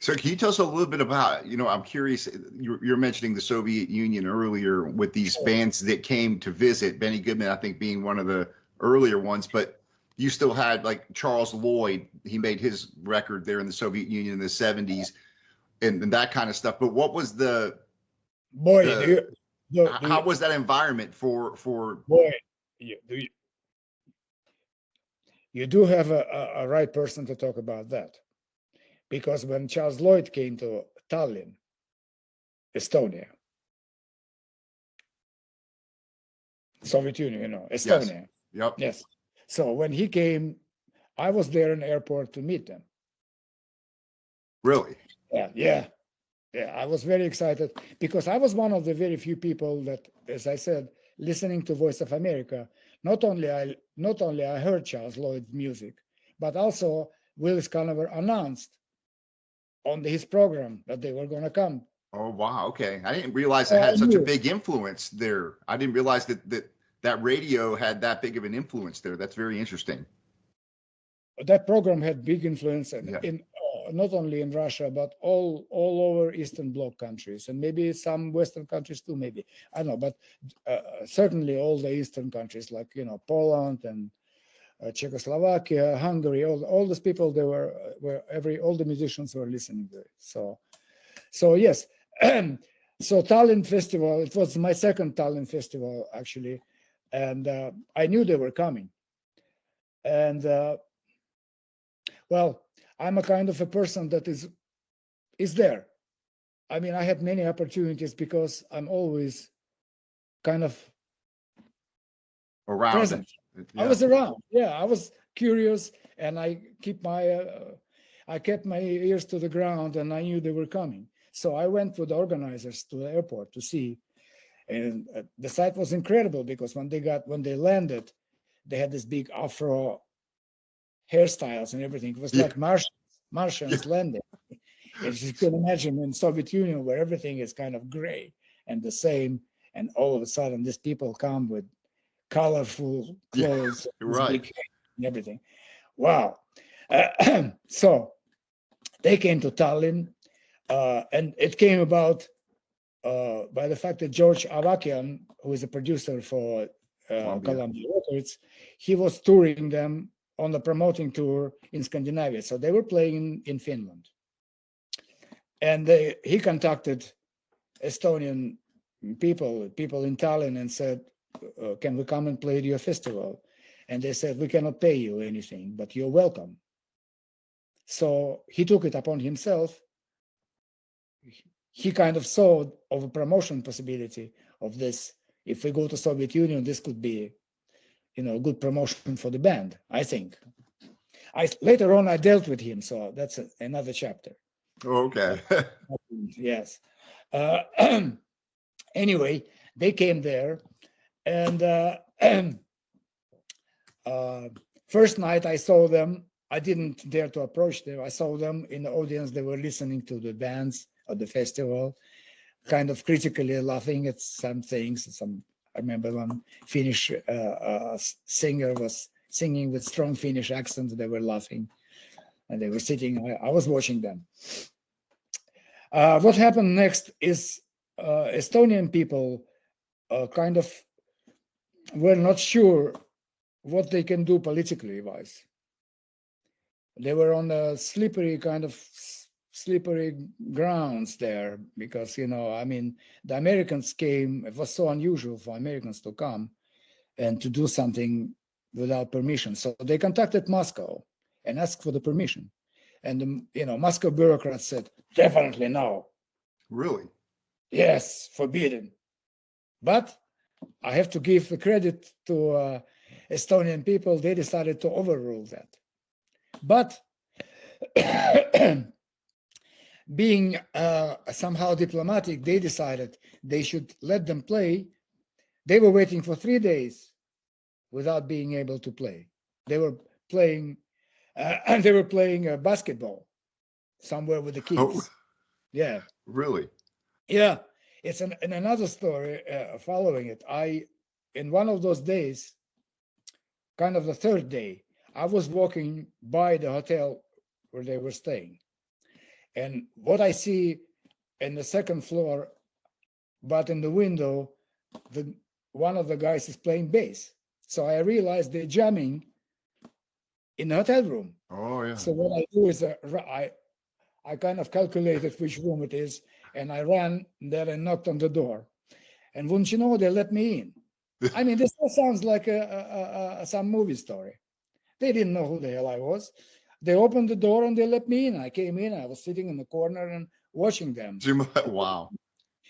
So can you tell us a little bit about, I'm curious, you're mentioning the Soviet Union earlier with these Sure. bands that came to visit, Benny Goodman, I think being one of the earlier ones, but you still had like Charles Lloyd, he made his record there in the Soviet Union in the 70s and that kind of stuff. But what was Boy, the how you, was that environment for boy, you do have a right person to talk about that. Because when Charles Lloyd came to Tallinn, Estonia, Soviet Union, yes. Estonia. Yep. Yes. So when he came, I was there in the airport to meet them. Really? Yeah. I was very excited because I was one of the very few people that, as I said, listening to Voice of America. Not only I heard Charles Lloyd's music, but also Willis Conover announced on his program that they were going to come. Oh, wow. Okay. I didn't realize it So I had such a knew. big influence there. I didn't realize that radio had that big of an influence there. That's very interesting. That program had big influence Yeah. in not only in Russia but all over Eastern Bloc countries and maybe some Western countries too. Maybe I don't know, but certainly all the Eastern countries like Poland and Czechoslovakia, Hungary, all those people they were all the musicians were listening to it. So yes, so Tallinn Festival. It was my second Tallinn Festival actually, and I knew they were coming, and. Well, I'm a kind of a person that is there. I mean, I had many opportunities because I'm always kind of Around. present. Yeah. I was around. Yeah, I was curious, and I kept my ears to the ground, and I knew they were coming. So I went with the organizers to the airport to see, and the sight was incredible because when they landed, they had this big afro hairstyles and everything. It was like Martians landing. As you can imagine in Soviet Union where everything is kind of gray and the same, and all of a sudden these people come with colorful clothes, Right. big hair and everything. Wow. So they came to Tallinn, and it came about by the fact that George Avakian, who is a producer for Columbia Records, he was touring them on the promoting tour in Scandinavia. So they were playing in Finland. And he contacted Estonian people in Tallinn and said, can we come and play at your festival? And they said, we cannot pay you anything, but you're welcome. So he took it upon himself. He kind of saw of a promotion possibility of this. If we go to Soviet Union, this could be a good promotion for the band, I think. Later on, I dealt with him, so that's another chapter. Okay. Yes. Anyway, they came there, and first night I saw them. I didn't dare to approach them. I saw them in the audience. They were listening to the bands at the festival, kind of critically laughing at some things. I remember one Finnish singer was singing with strong Finnish accent. They were laughing, and they were sitting. I was watching them. What happened next is Estonian people kind of were not sure what they can do politically wise. They were on a slippery grounds there because the Americans came. It was so unusual for Americans to come and to do something without permission. So they contacted Moscow and asked for the permission, and Moscow bureaucrats said definitely no. Really? Yes, forbidden. But I have to give the credit to Estonian people. They decided to overrule that. But being somehow diplomatic, they decided they should let them play. They were waiting for 3 days without being able to play. They were playing basketball somewhere with the kids. Oh, yeah. Really? Yeah. It's another story following it. In one of those days, kind of the third day, I was walking by the hotel where they were staying. And what I see in the second floor, but in the window, one of the guys is playing bass. So I realized they're jamming in the hotel room. Oh yeah. So what I do is I kind of calculated which room it is, and I ran there and knocked on the door. And wouldn't you know, they let me in. I mean, this all sounds like some movie story. They didn't know who the hell I was. They opened the door and they let me in. I came in. I was sitting in the corner and watching them. Wow.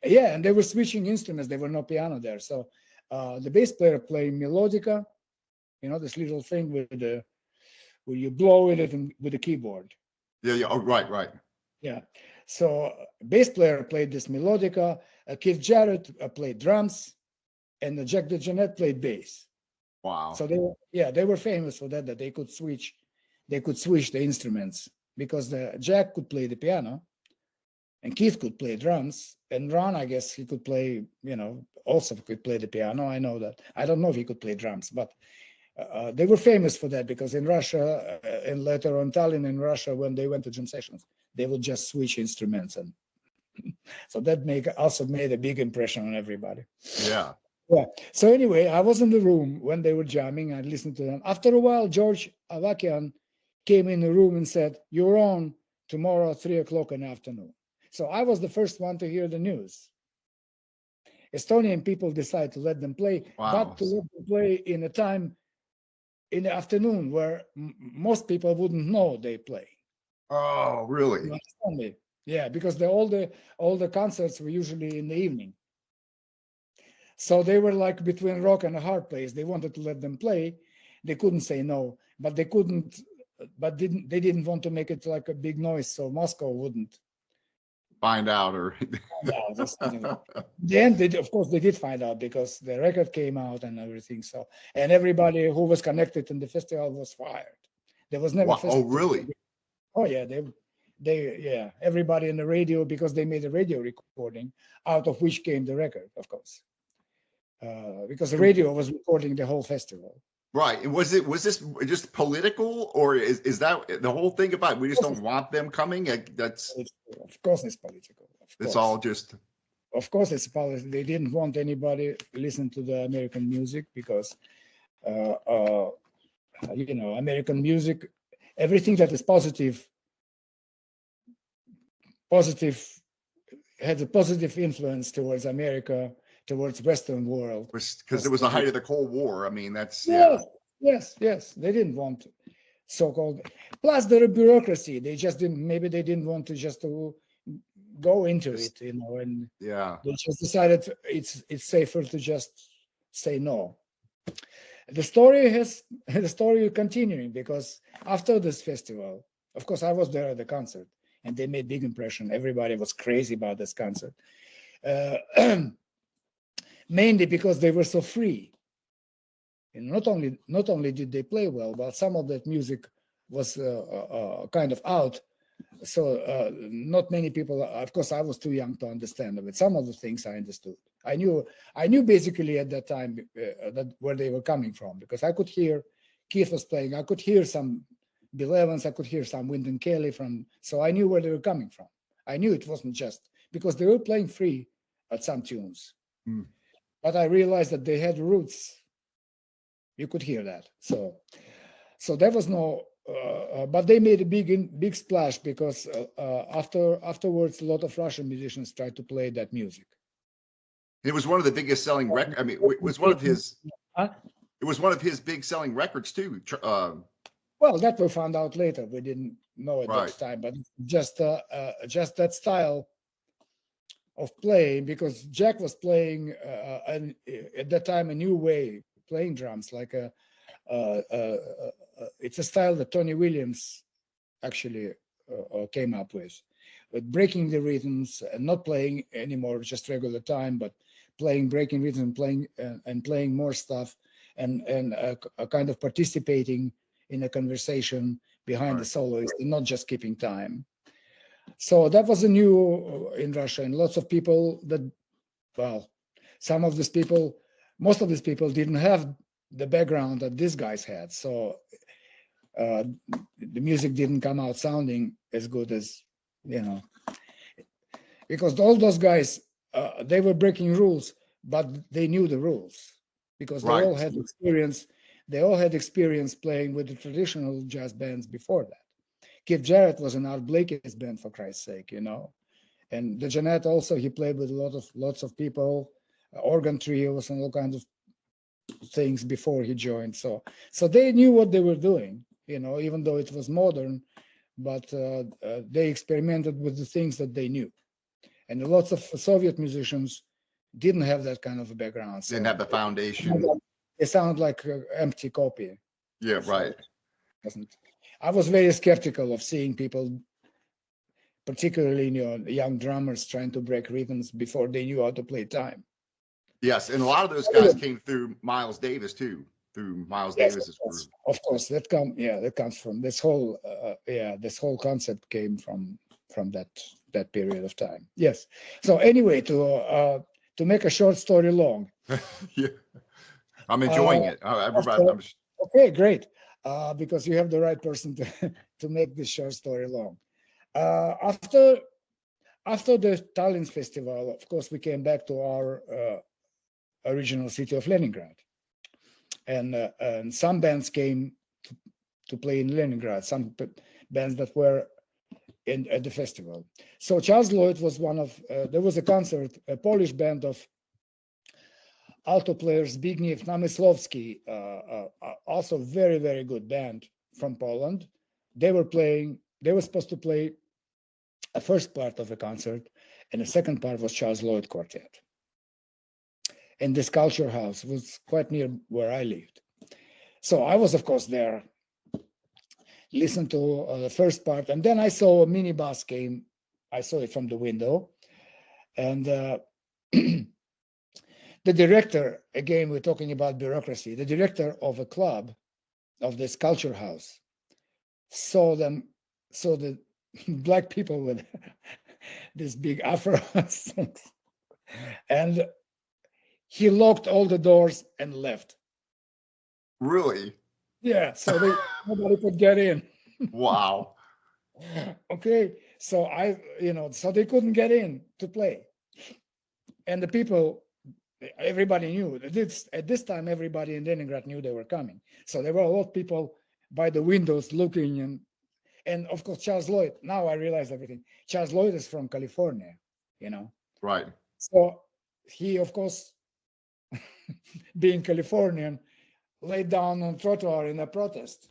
Yeah, and they were switching instruments. There were no piano there. So the bass player playing melodica, this little thing where you blow it with the keyboard. Yeah, yeah. Oh, right. Yeah. So bass player played this melodica. Keith Jarrett played drums, and Jack DeJohnette played bass. Wow. So they were famous for that they could switch the instruments, because Jack could play the piano, and Keith could play drums, and Ron, I guess he could play, also could play the piano. I know that. I don't know if he could play drums, but they were famous for that, because in Russia, and later on Tallinn in Russia, when they went to jam sessions, they would just switch instruments, and so that also made a big impression on everybody. Yeah. Yeah. So anyway, I was in the room when they were jamming. I listened to them. After a while, George Avakian came in the room and said, "You're on tomorrow at 3:00 in the afternoon." So I was the first one to hear the news. Estonian people decided to let them play, Wow. but to let them play in a time in the afternoon where most people wouldn't know they play. Oh, really? You understand me? Yeah, because all the concerts were usually in the evening. So they were like between rock and a hard place. They wanted to let them play. They couldn't say no, but they didn't want to make it like a big noise, so Moscow wouldn't find out, or the end. Of course, they did find out, because the record came out and everything. So, and everybody who was connected in the festival was fired. There was never. Wow. Oh, really? Oh yeah, everybody in the radio, because they made a radio recording out of which came the record, of course. Because the radio was recording the whole festival. Right. And was this just political, or is that the whole thing about we just don't want them coming? That's of course it's political. It's all just. Of course it's political. They didn't want anybody to listen to the American music, because American music, everything that is positive had a positive influence towards America, towards Western world, because it was the height of the Cold War. I mean, that's yes. They didn't want so-called. Plus, the bureaucracy. They didn't want to just to go into it, and they just decided it's safer to just say no. The story continuing, because after this festival, of course, I was there at the concert, and they made big impression. Everybody was crazy about this concert. Mainly because they were so free. And not only did they play well, but some of that music was kind of out. So not many people. Of course, I was too young to understand it. Some of the things I understood. I knew basically at that time that where they were coming from, because I could hear Keith was playing. I could hear some Bill Evans. I could hear some Wynton Kelly from. So I knew where they were coming from. I knew it wasn't just because they were playing free at some tunes. Mm. But I realized that they had roots. You could hear that. So there was no. But they made a big splash, because afterwards a lot of Russian musicians tried to play that music. It was one of the biggest selling records. I mean, it was one of his. It was one of his big selling records too. Well, that we found out later. We didn't know at that time, but just that style of playing, because Jack was playing at that time a new way playing drums, like it's a style that Tony Williams actually came up with breaking the rhythms and not playing anymore just regular time, but breaking rhythm, playing more stuff, and kind of participating in a conversation behind the soloist, and not just keeping time. So that was a new in Russia, and lots of people most of these people didn't have the background that these guys had. So the music didn't come out sounding as good as you know, because all those guys, they were breaking rules, but they knew the rules because they Right. all had experience. They all had experience playing with the traditional jazz bands before that. Keith Jarrett was in Art Blakey's band, for Christ's sake, you know. And the Jeanette also, he played with lots of people, organ trios and all kinds of things before he joined. So they knew what they were doing, you know, even though it was modern, but they experimented with the things that they knew. And lots of Soviet musicians didn't have that kind of a background. So Didn't have the foundation. They sound like an empty copy. Yeah, right. I was very skeptical of seeing people, particularly, you know, young drummers trying to break rhythms before they knew how to play time. Yes, and a lot of those guys came through Miles Davis too, through Miles Davis's group. Of course, that comes from this whole this whole concept came from that period of time. Yes. So anyway, to make a short story long. Yeah, I'm enjoying it. Everybody, okay, great. Because you have the right person to make this short story long. After the Tallinn festival, of course, we came back to our original city of Leningrad, and some bands came to play in Leningrad. Some bands that were at the festival. So Charles Lloyd was one of. There was a concert, a Polish band of alto player Zbigniew Namysłowski, also very, very good band from Poland. They were supposed to play a first part of the concert, and the second part was Charles Lloyd Quartet. And this culture house was quite near where I lived. So I was, of course, there, listened to the first part, and then I saw a minibus came. I saw it from the window, and the director, again, we're talking about bureaucracy, the director of a club, of this culture house, saw the black people with this big afro, and he locked all the doors and left. Really? Yeah, so nobody could get in. Wow. Okay, so so they couldn't get in to play. And the people, everybody knew at this time, everybody in Leningrad knew they were coming. So there were a lot of people by the windows looking, and of course, Charles Lloyd, now I realize everything. Charles Lloyd is from California, you know. Right. So he, of course, being Californian, laid down on trottoir in a protest.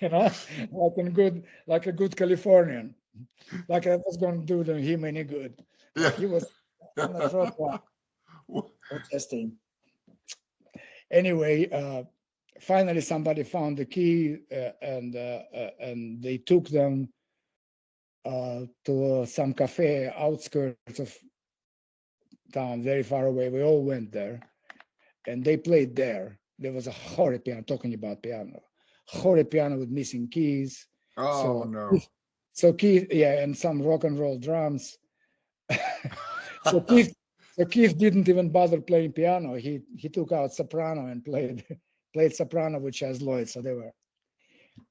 You know, like a good Californian, like I was going to do him any good. Yeah. He was on the trottoir protesting. Anyway, finally somebody found the key, and they took them to some cafe outskirts of town, very far away. We all went there, and they played there. There was a horrid piano, talking about piano, horrid piano with missing keys. Oh, no. So Keith, and some rock and roll drums. So Keith didn't even bother playing piano. He took out soprano and played soprano with Charles Lloyd. So they were.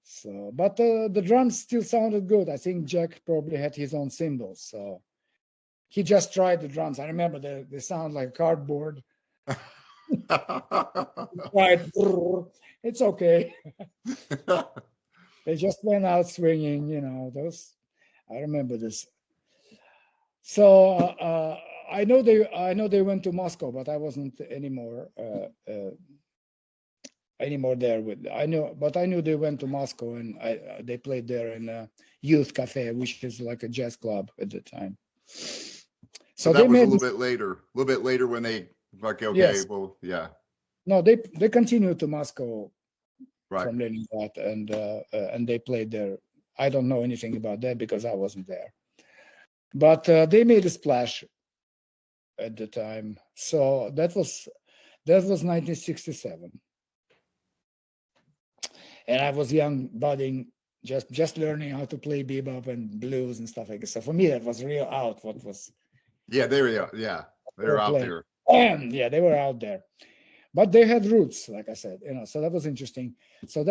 So, but the drums still sounded good. I think Jack probably had his own cymbals. So he just tried the drums. I remember they sound like cardboard. Right. It's okay. They just went out swinging, you know, I remember this. So I know they went to Moscow, but I wasn't anymore there with. I knew they went to Moscow, and they played there in a youth cafe, which is like a jazz club at the time. So that was a little bit later when they like, okay, yes. Well, yeah. No, they continued to Moscow, right, from Leningrad, and they played there. I don't know anything about that because I wasn't there. But they made a splash at the time. So that was 1967. And I was young, budding, just learning how to play bebop and blues and stuff like that. So for me, that was real out. What was? Yeah, they were. Yeah, they were out there. Yeah, they were out there, but they had roots, like I said. You know, so that was interesting. So